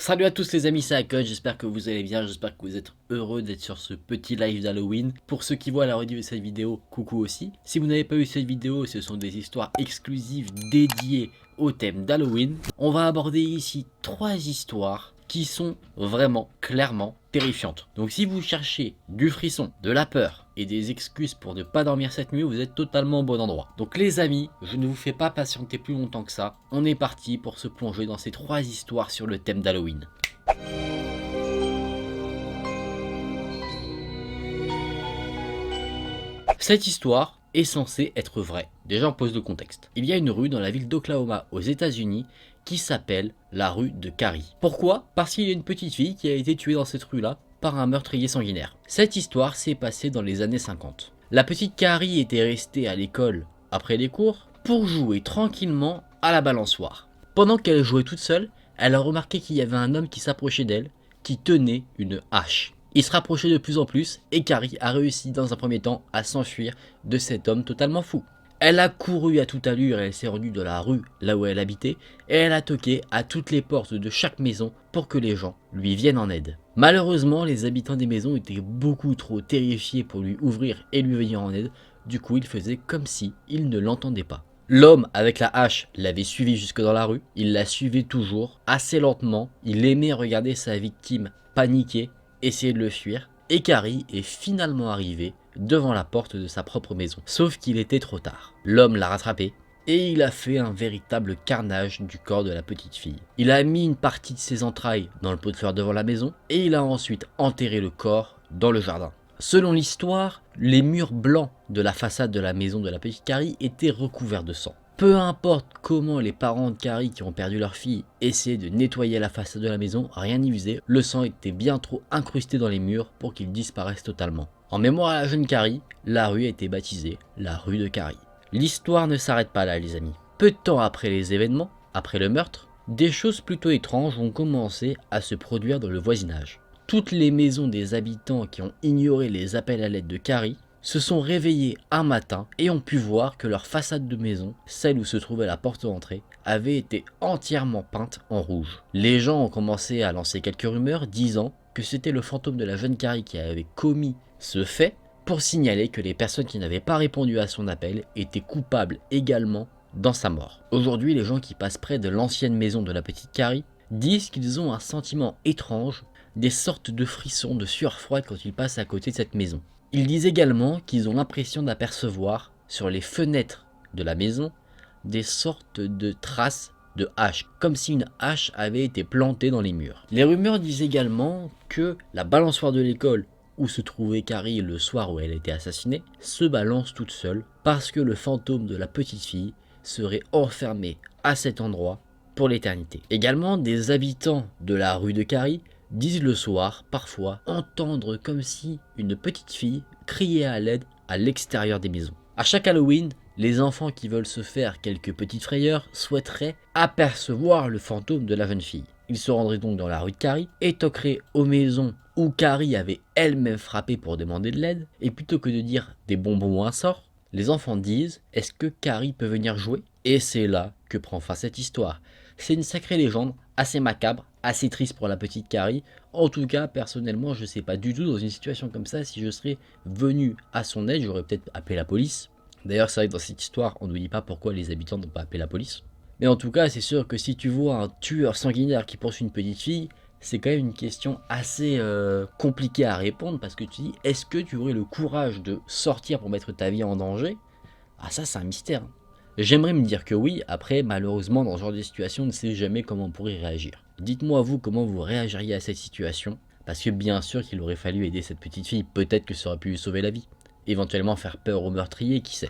Salut à tous les amis, c'est Akot, j'espère que vous allez bien, j'espère que vous êtes heureux d'être sur ce petit live d'Halloween. Pour ceux qui voient la rediff de cette vidéo, coucou aussi. Si vous n'avez pas eu cette vidéo, ce sont des histoires exclusives dédiées au thème d'Halloween. On va aborder ici 3 histoires qui sont vraiment, clairement terrifiantes. Donc si vous cherchez du frisson, de la peur et des excuses pour ne pas dormir cette nuit, vous êtes totalement au bon endroit. Donc les amis, je ne vous fais pas patienter plus longtemps que ça. On est parti pour se plonger dans ces 3 histoires sur le thème d'Halloween. Cette histoire est censée être vraie. Déjà on pose le contexte. Il y a une rue dans la ville d'Oklahoma aux États-Unis qui s'appelle la rue de Carrie. Pourquoi? Parce qu'il y a une petite fille qui a été tuée dans cette rue-là par un meurtrier sanguinaire. Cette histoire s'est passée dans les années 50. La petite Carrie était restée à l'école après les cours pour jouer tranquillement à la balançoire. Pendant qu'elle jouait toute seule, elle a remarqué qu'il y avait un homme qui s'approchait d'elle, qui tenait une hache. Il se rapprochait de plus en plus et Carrie a réussi dans un premier temps à s'enfuir de cet homme totalement fou. Elle a couru à toute allure et elle s'est rendue dans la rue là où elle habitait et elle a toqué à toutes les portes de chaque maison pour que les gens lui viennent en aide. Malheureusement, les habitants des maisons étaient beaucoup trop terrifiés pour lui ouvrir et lui venir en aide, du coup il faisait comme si il ne l'entendait pas. L'homme avec la hache l'avait suivi jusque dans la rue, il la suivait toujours, assez lentement, il aimait regarder sa victime paniquer, essayer de le fuir, et Carrie est finalement arrivé devant la porte de sa propre maison. Sauf qu'il était trop tard. L'homme l'a rattrapé et il a fait un véritable carnage du corps de la petite fille. Il a mis une partie de ses entrailles dans le pot de fleurs devant la maison et il a ensuite enterré le corps dans le jardin. Selon l'histoire, les murs blancs de la façade de la maison de la petite Carrie étaient recouverts de sang. Peu importe comment les parents de Carrie qui ont perdu leur fille essayaient de nettoyer la façade de la maison, rien n'y faisait, le sang était bien trop incrusté dans les murs pour qu'il disparaisse totalement. En mémoire à la jeune Carrie, la rue a été baptisée la rue de Carrie. L'histoire ne s'arrête pas là les amis. Peu de temps après les événements, après le meurtre, des choses plutôt étranges vont commencer à se produire dans le voisinage. Toutes les maisons des habitants qui ont ignoré les appels à l'aide de Carrie se sont réveillés un matin et ont pu voir que leur façade de maison, celle où se trouvait la porte d'entrée, avait été entièrement peinte en rouge. Les gens ont commencé à lancer quelques rumeurs disant que c'était le fantôme de la jeune Carrie qui avait commis ce fait pour signaler que les personnes qui n'avaient pas répondu à son appel étaient coupables également dans sa mort. Aujourd'hui, les gens qui passent près de l'ancienne maison de la petite Carrie disent qu'ils ont un sentiment étrange, des sortes de frissons, de sueur froide quand ils passent à côté de cette maison. Ils disent également qu'ils ont l'impression d'apercevoir sur les fenêtres de la maison des sortes de traces de hache, comme si une hache avait été plantée dans les murs. Les rumeurs disent également que la balançoire de l'école où se trouvait Carrie le soir où elle a été assassinée se balance toute seule parce que le fantôme de la petite fille serait enfermé à cet endroit pour l'éternité. Également, des habitants de la rue de Carrie disent le soir, parfois, entendre comme si une petite fille criait à l'aide à l'extérieur des maisons. À chaque Halloween, les enfants qui veulent se faire quelques petites frayeurs souhaiteraient apercevoir le fantôme de la jeune fille. Ils se rendraient donc dans la rue de Carrie et toqueraient aux maisons où Carrie avait elle-même frappé pour demander de l'aide, et plutôt que de dire des bonbons ou un sort, les enfants disent « Est-ce que Carrie peut venir jouer ?» Et c'est là que prend fin cette histoire. C'est une sacrée légende, assez macabre, assez triste pour la petite Carrie. En tout cas, personnellement, je ne sais pas du tout dans une situation comme ça, si je serais venu à son aide, j'aurais peut-être appelé la police. D'ailleurs, c'est vrai que dans cette histoire, on ne dit pas pourquoi les habitants n'ont pas appelé la police. Mais en tout cas, c'est sûr que si tu vois un tueur sanguinaire qui poursuit une petite fille, c'est quand même une question assez compliquée à répondre, parce que tu dis, est-ce que tu aurais le courage de sortir pour mettre ta vie en danger? Ah ça, c'est un mystère. J'aimerais me dire que oui, après malheureusement dans ce genre de situation, on ne sait jamais comment on pourrait réagir. Dites-moi vous comment vous réagiriez à cette situation, parce que bien sûr qu'il aurait fallu aider cette petite fille, peut-être que ça aurait pu lui sauver la vie. Éventuellement faire peur au meurtrier, qui sait.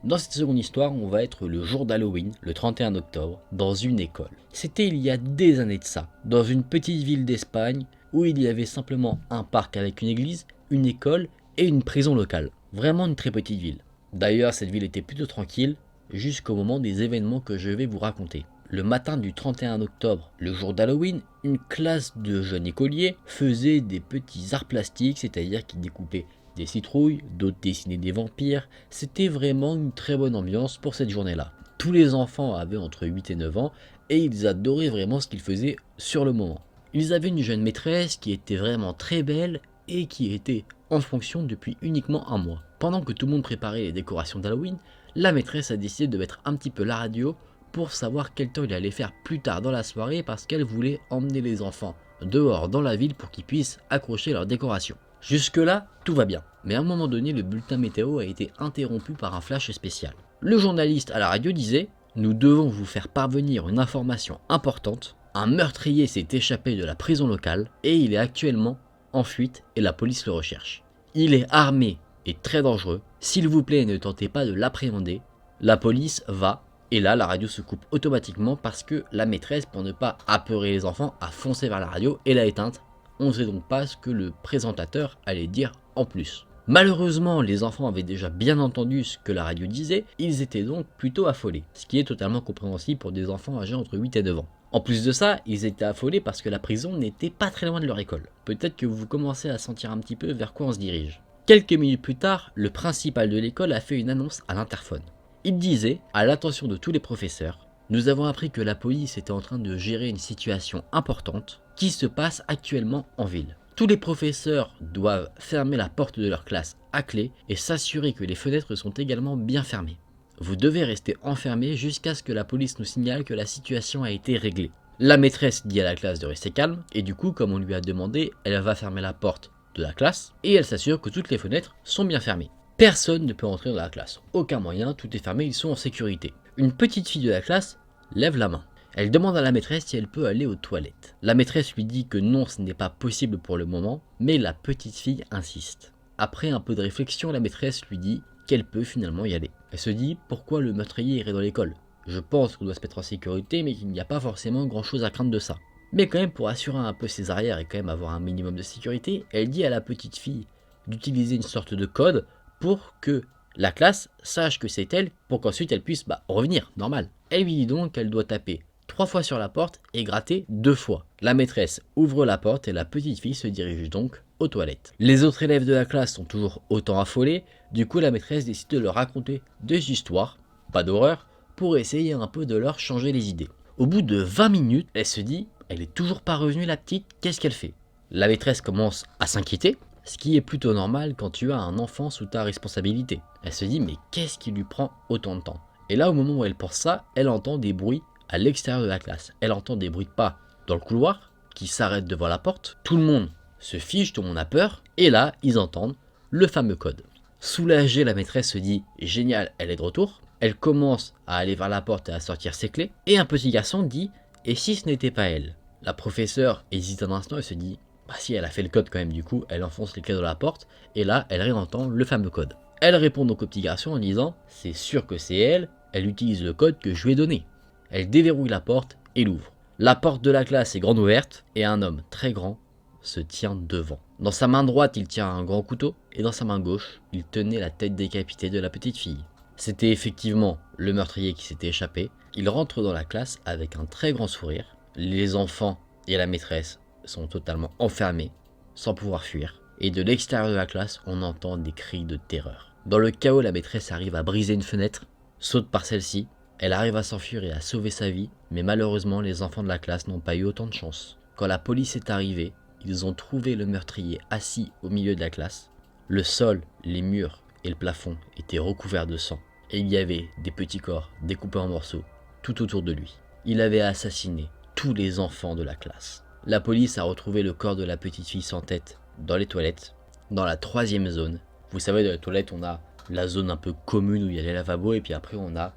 Dans cette seconde histoire, on va être le jour d'Halloween, le 31 octobre, dans une école. C'était il y a des années de ça, dans une petite ville d'Espagne, où il y avait simplement un parc avec une église, une école et une prison locale. Vraiment une très petite ville. D'ailleurs, cette ville était plutôt tranquille, jusqu'au moment des événements que je vais vous raconter. Le matin du 31 octobre, le jour d'Halloween, une classe de jeunes écoliers faisait des petits arts plastiques, c'est-à-dire qu'ils découpaient des citrouilles, d'autres dessinaient des vampires. C'était vraiment une très bonne ambiance pour cette journée-là. Tous les enfants avaient entre 8 et 9 ans et ils adoraient vraiment ce qu'ils faisaient sur le moment. Ils avaient une jeune maîtresse qui était vraiment très belle et qui était en fonction depuis uniquement un mois. Pendant que tout le monde préparait les décorations d'Halloween, la maîtresse a décidé de mettre un petit peu la radio pour savoir quel temps il allait faire plus tard dans la soirée parce qu'elle voulait emmener les enfants dehors dans la ville pour qu'ils puissent accrocher leurs décorations. Jusque là, tout va bien. Mais à un moment donné, le bulletin météo a été interrompu par un flash spécial. Le journaliste à la radio disait « Nous devons vous faire parvenir une information importante. Un meurtrier s'est échappé de la prison locale et il est actuellement en fuite et la police le recherche. Il est armé et très dangereux. S'il vous plaît, ne tentez pas de l'appréhender. La police va... » Et là, la radio se coupe automatiquement parce que la maîtresse, pour ne pas apeurer les enfants, a foncé vers la radio et l'a éteinte. On ne sait donc pas ce que le présentateur allait dire en plus. Malheureusement, les enfants avaient déjà bien entendu ce que la radio disait, ils étaient donc plutôt affolés, ce qui est totalement compréhensible pour des enfants âgés entre 8 et 9 ans. En plus de ça, ils étaient affolés parce que la prison n'était pas très loin de leur école. Peut-être que vous commencez à sentir un petit peu vers quoi on se dirige. Quelques minutes plus tard, le principal de l'école a fait une annonce à l'interphone. Il disait, à l'attention de tous les professeurs, « Nous avons appris que la police était en train de gérer une situation importante qui se passe actuellement en ville. Tous les professeurs doivent fermer la porte de leur classe à clé et s'assurer que les fenêtres sont également bien fermées. Vous devez rester enfermés jusqu'à ce que la police nous signale que la situation a été réglée. » La maîtresse dit à la classe de rester calme et du coup, comme on lui a demandé, elle va fermer la porte de la classe et elle s'assure que toutes les fenêtres sont bien fermées. Personne ne peut entrer dans la classe, aucun moyen, tout est fermé, ils sont en sécurité. Une petite fille de la classe lève la main. Elle demande à la maîtresse si elle peut aller aux toilettes. La maîtresse lui dit que non, ce n'est pas possible pour le moment, mais la petite fille insiste. Après un peu de réflexion, la maîtresse lui dit qu'elle peut finalement y aller. Elle se dit pourquoi le meurtrier irait dans l'école. Je pense qu'on doit se mettre en sécurité, mais qu'il n'y a pas forcément grand chose à craindre de ça. Mais quand même, pour assurer un peu ses arrières et quand même avoir un minimum de sécurité, elle dit à la petite fille d'utiliser une sorte de code pour que la classe sache que c'est elle, pour qu'ensuite elle puisse revenir, normal. Elle lui dit donc qu'elle doit taper 3 fois sur la porte et gratter 2 fois. La maîtresse ouvre la porte et la petite fille se dirige donc aux toilettes. Les autres élèves de la classe sont toujours autant affolés, du coup la maîtresse décide de leur raconter des histoires, pas d'horreur, pour essayer un peu de leur changer les idées. Au bout de 20 minutes, elle se dit, elle est toujours pas revenue la petite, qu'est-ce qu'elle fait? La maîtresse commence à s'inquiéter, ce qui est plutôt normal quand tu as un enfant sous ta responsabilité. Elle se dit mais qu'est-ce qui lui prend autant de temps? Et là au moment où elle pense ça, elle entend des bruits à l'extérieur de la classe. Elle entend des bruits de pas dans le couloir qui s'arrêtent devant la porte. Tout le monde se fiche, tout le monde a peur. Et là ils entendent le fameux code. Soulagée, la maîtresse se dit génial, elle est de retour. Elle commence à aller vers la porte et à sortir ses clés. Et un petit garçon dit et si ce n'était pas elle? La professeure hésite un instant et se dit si elle a fait le code quand même, du coup elle enfonce les clés dans la porte et là elle réentend le fameux code. Elle répond donc au petit garçon en disant c'est sûr que c'est elle, elle utilise le code que je lui ai donné. Elle déverrouille la porte et l'ouvre. La porte de la classe est grande ouverte et un homme très grand se tient devant. Dans sa main droite il tient un grand couteau et dans sa main gauche il tenait la tête décapitée de la petite fille. C'était effectivement le meurtrier qui s'était échappé. Il rentre dans la classe avec un très grand sourire. Les enfants et la maîtresse sont totalement enfermés, sans pouvoir fuir. Et de l'extérieur de la classe, on entend des cris de terreur. Dans le chaos, la maîtresse arrive à briser une fenêtre, saute par celle-ci, elle arrive à s'enfuir et à sauver sa vie, mais malheureusement, les enfants de la classe n'ont pas eu autant de chance. Quand la police est arrivée, ils ont trouvé le meurtrier assis au milieu de la classe. Le sol, les murs et le plafond étaient recouverts de sang, et il y avait des petits corps découpés en morceaux tout autour de lui. Il avait assassiné tous les enfants de la classe. La police a retrouvé le corps de la petite fille sans tête dans les toilettes, dans la 3e zone. Vous savez, dans les toilettes, on a la zone un peu commune où il y a les lavabos et puis après on a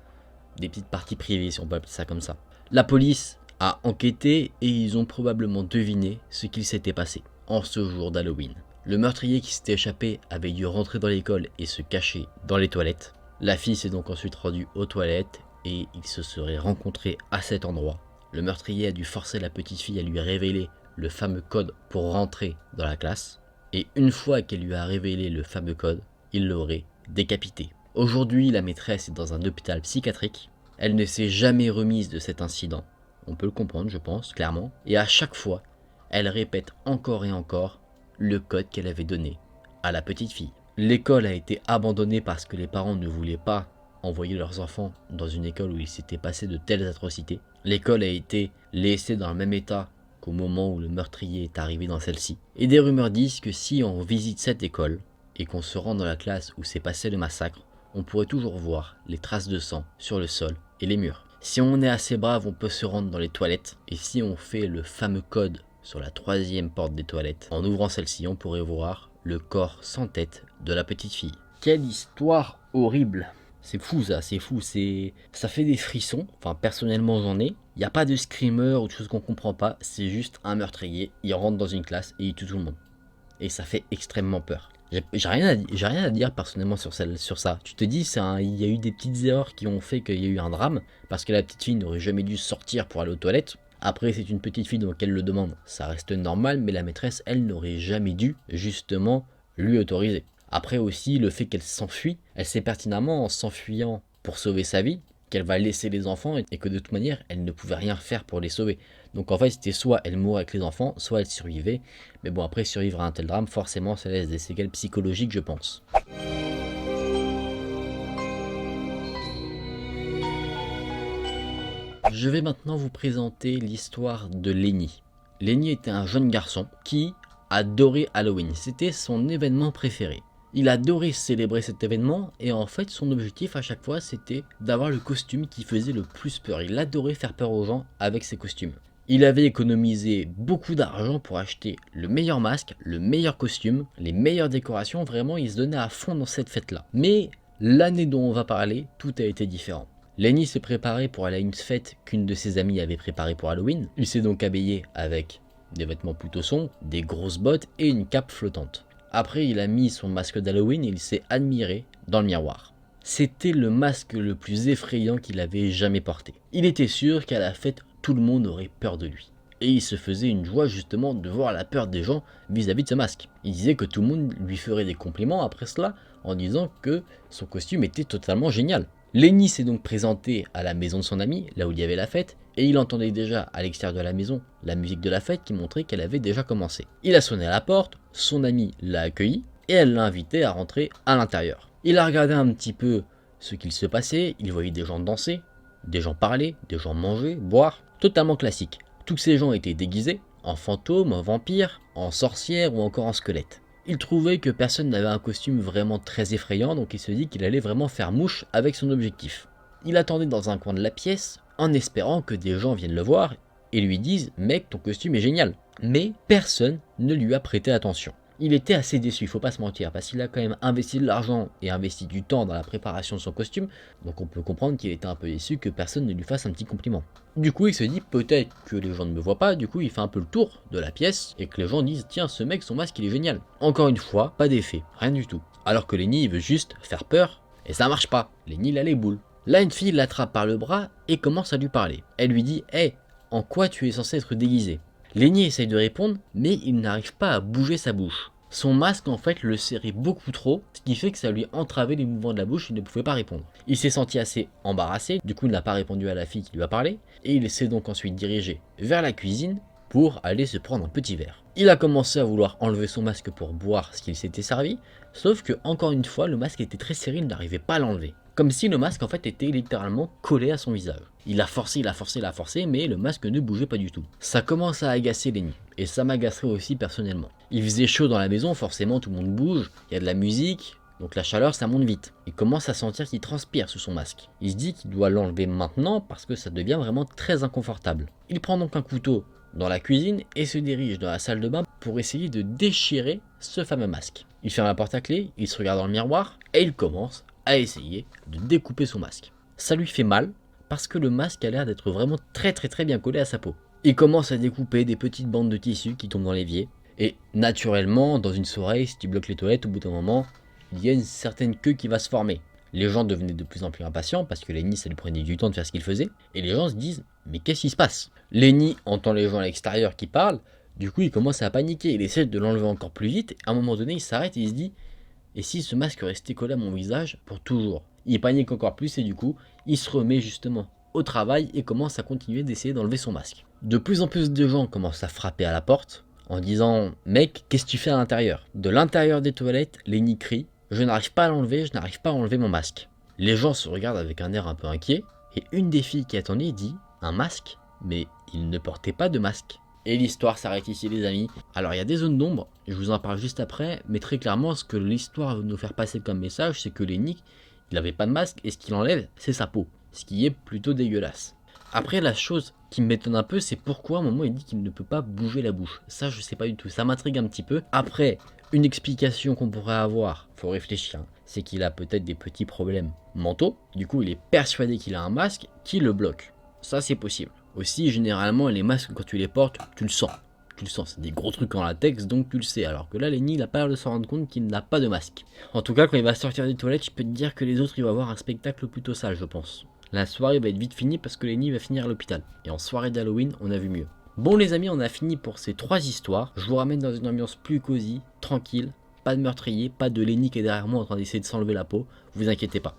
des petites parties privées, si on peut appeler ça comme ça. La police a enquêté et ils ont probablement deviné ce qu'il s'était passé en ce jour d'Halloween. Le meurtrier qui s'était échappé avait dû rentrer dans l'école et se cacher dans les toilettes. La fille s'est donc ensuite rendue aux toilettes et ils se seraient rencontrés à cet endroit. Le meurtrier a dû forcer la petite fille à lui révéler le fameux code pour rentrer dans la classe. Et une fois qu'elle lui a révélé le fameux code, il l'aurait décapité. Aujourd'hui, la maîtresse est dans un hôpital psychiatrique. Elle ne s'est jamais remise de cet incident. On peut le comprendre, je pense, clairement. Et à chaque fois, elle répète encore et encore le code qu'elle avait donné à la petite fille. L'école a été abandonnée parce que les parents ne voulaient pas envoyer leurs enfants dans une école où il s'était passé de telles atrocités. L'école a été laissée dans le même état qu'au moment où le meurtrier est arrivé dans celle-ci. Et des rumeurs disent que si on visite cette école et qu'on se rend dans la classe où s'est passé le massacre, on pourrait toujours voir les traces de sang sur le sol et les murs. Si on est assez brave, on peut se rendre dans les toilettes, et si on fait le fameux code sur la 3e porte des toilettes, en ouvrant celle-ci, on pourrait voir le corps sans tête de la petite fille. Quelle histoire horrible! C'est fou ça, c'est fou, ça fait des frissons, enfin personnellement j'en ai. Il n'y a pas de screamer ou de choses qu'on comprend pas, c'est juste un meurtrier, il rentre dans une classe et il tue tout le monde. Et ça fait extrêmement peur. J'ai rien à dire personnellement sur ça. Tu te dis, il y a eu des petites erreurs qui ont fait qu'il y a eu un drame, parce que la petite fille n'aurait jamais dû sortir pour aller aux toilettes. Après, c'est une petite fille, donc elle le demande, ça reste normal, mais la maîtresse, elle, n'aurait jamais dû, justement, lui autoriser. Après aussi, le fait qu'elle s'enfuit, elle sait pertinemment en s'enfuyant pour sauver sa vie, qu'elle va laisser les enfants et que de toute manière, elle ne pouvait rien faire pour les sauver. Donc en fait, c'était soit elle mourait avec les enfants, soit elle survivait. Mais bon, après, survivre à un tel drame, forcément, ça laisse des séquelles psychologiques, je pense. Je vais maintenant vous présenter l'histoire de Lenny. Lenny était un jeune garçon qui adorait Halloween. C'était son événement préféré. Il adorait célébrer cet événement et en fait son objectif à chaque fois c'était d'avoir le costume qui faisait le plus peur. Il adorait faire peur aux gens avec ses costumes. Il avait économisé beaucoup d'argent pour acheter le meilleur masque, le meilleur costume, les meilleures décorations. Vraiment il se donnait à fond dans cette fête là. Mais l'année dont on va parler, tout a été différent. Lenny se préparait pour aller à une fête qu'une de ses amies avait préparée pour Halloween. Il s'est donc habillé avec des vêtements plutôt sombres, des grosses bottes et une cape flottante. Après, il a mis son masque d'Halloween et il s'est admiré dans le miroir. C'était le masque le plus effrayant qu'il avait jamais porté. Il était sûr qu'à la fête, tout le monde aurait peur de lui. Et il se faisait une joie justement de voir la peur des gens vis-à-vis de ce masque. Il disait que tout le monde lui ferait des compliments après cela en disant que son costume était totalement génial. Lenny s'est donc présenté à la maison de son ami, là où il y avait la fête, et il entendait déjà à l'extérieur de la maison la musique de la fête qui montrait qu'elle avait déjà commencé. Il a sonné à la porte, son ami l'a accueilli, et elle l'a invité à rentrer à l'intérieur. Il a regardé un petit peu ce qu'il se passait, il voyait des gens danser, des gens parler, des gens manger, boire, totalement classique. Tous ces gens étaient déguisés, en fantômes, en vampires, en sorcières ou encore en squelettes. Il trouvait que personne n'avait un costume vraiment très effrayant, donc il se dit qu'il allait vraiment faire mouche avec son objectif. Il attendait dans un coin de la pièce, en espérant que des gens viennent le voir et lui disent « Mec, ton costume est génial !» Mais personne ne lui a prêté attention. Il était assez déçu, faut pas se mentir, parce qu'il a quand même investi de l'argent et investi du temps dans la préparation de son costume, donc on peut comprendre qu'il était un peu déçu que personne ne lui fasse un petit compliment. Du coup il se dit peut-être que les gens ne me voient pas, du coup il fait un peu le tour de la pièce et que les gens disent tiens ce mec son masque il est génial. Encore une fois, pas d'effet, rien du tout. Alors que Lenny il veut juste faire peur et ça marche pas, Lenny il a les boules. Là une fille l'attrape par le bras et commence à lui parler. Elle lui dit hey, en quoi tu es censé être déguisé? Lenny essaye de répondre, mais il n'arrive pas à bouger sa bouche. Son masque en fait le serrait beaucoup trop, ce qui fait que ça lui entravait les mouvements de la bouche, il ne pouvait pas répondre. Il s'est senti assez embarrassé, du coup il n'a pas répondu à la fille qui lui a parlé, et il s'est donc ensuite dirigé vers la cuisine pour aller se prendre un petit verre. Il a commencé à vouloir enlever son masque pour boire ce qu'il s'était servi, sauf que encore une fois le masque était très serré, il n'arrivait pas à l'enlever. Comme si le masque en fait était littéralement collé à son visage. Il a forcé, mais le masque ne bougeait pas du tout. Ça commence à agacer Lenny, et ça m'agacerait aussi personnellement. Il faisait chaud dans la maison, forcément tout le monde bouge, il y a de la musique, donc la chaleur ça monte vite. Il commence à sentir qu'il transpire sous son masque. Il se dit qu'il doit l'enlever maintenant parce que ça devient vraiment très inconfortable. Il prend donc un couteau dans la cuisine et se dirige dans la salle de bain pour essayer de déchirer ce fameux masque. Il ferme la porte à clé, il se regarde dans le miroir et il commence à essayer de découper son masque. Ça lui fait mal parce que le masque a l'air d'être vraiment très bien collé à sa peau. Il commence à découper des petites bandes de tissu qui tombent dans l'évier et naturellement dans une soirée si tu bloques les toilettes au bout d'un moment il y a une certaine queue qui va se former. Les gens devenaient de plus en plus impatients parce que Lenny ça lui prenait du temps de faire ce qu'il faisait et les gens se disent mais qu'est-ce qui se passe? Lenny entend les gens à l'extérieur qui parlent, du coup il commence à paniquer, il essaie de l'enlever encore plus vite et à un moment donné il s'arrête et il se dit et si ce masque restait collé à mon visage pour toujours? Il panique encore plus et du coup, il se remet justement au travail et commence à continuer d'essayer d'enlever son masque. De plus en plus de gens commencent à frapper à la porte en disant « Mec, qu'est-ce que tu fais à l'intérieur ?» De l'intérieur des toilettes, Lenny crie je n'arrive pas à l'enlever, je n'arrive pas à enlever mon masque. Les gens se regardent avec un air un peu inquiet, et une des filles qui attendait dit, un masque? Mais il ne portait pas de masque. Et l'histoire s'arrête ici les amis. Alors il y a des zones d'ombre, je vous en parle juste après, mais très clairement ce que l'histoire veut nous faire passer comme message, c'est que Lenny, il n'avait pas de masque, et ce qu'il enlève, c'est sa peau. Ce qui est plutôt dégueulasse. Après la chose qui m'étonne un peu, c'est pourquoi à un moment il dit qu'il ne peut pas bouger la bouche. Ça je sais pas du tout, ça m'intrigue un petit peu. Après, une explication qu'on pourrait avoir, faut réfléchir, hein, c'est qu'il a peut-être des petits problèmes mentaux. Du coup il est persuadé qu'il a un masque qui le bloque. Ça c'est possible. Aussi généralement les masques quand tu les portes, tu le sens. Tu le sens, c'est des gros trucs en latex donc tu le sais. Alors que là Lenny il a pas l'air de s'en rendre compte qu'il n'a pas de masque. En tout cas quand il va sortir des toilettes, je peux te dire que les autres il va avoir un spectacle plutôt sale je pense. La soirée va être vite finie parce que Lenny va finir à l'hôpital. Et en soirée d'Halloween, on a vu mieux. Bon les amis, on a fini pour ces 3 histoires. Je vous ramène dans une ambiance plus cosy, tranquille, pas de meurtrier, pas de Lenny qui est derrière moi en train d'essayer de s'enlever la peau. Vous inquiétez pas.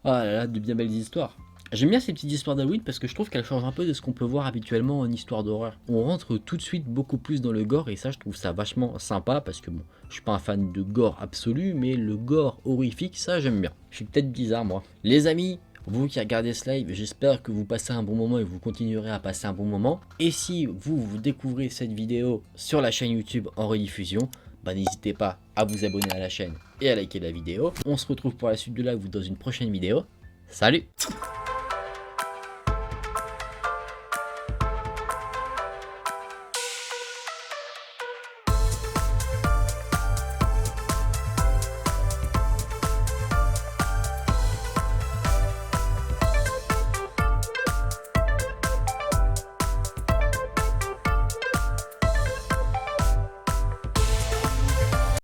Ah là là, de bien belles histoires. J'aime bien ces petites histoires d'Halloween parce que je trouve qu'elles changent un peu de ce qu'on peut voir habituellement en histoire d'horreur. On rentre tout de suite beaucoup plus dans le gore et ça je trouve ça vachement sympa parce que bon, je suis pas un fan de gore absolu mais le gore horrifique ça j'aime bien. Je suis peut-être bizarre moi. Les amis, vous qui regardez ce live, j'espère que vous passez un bon moment et vous continuerez à passer un bon moment. Et si vous découvrez cette vidéo sur la chaîne YouTube en rediffusion, bah n'hésitez pas à vous abonner à la chaîne et à liker la vidéo. On se retrouve pour la suite de live ou dans une prochaine vidéo. Salut!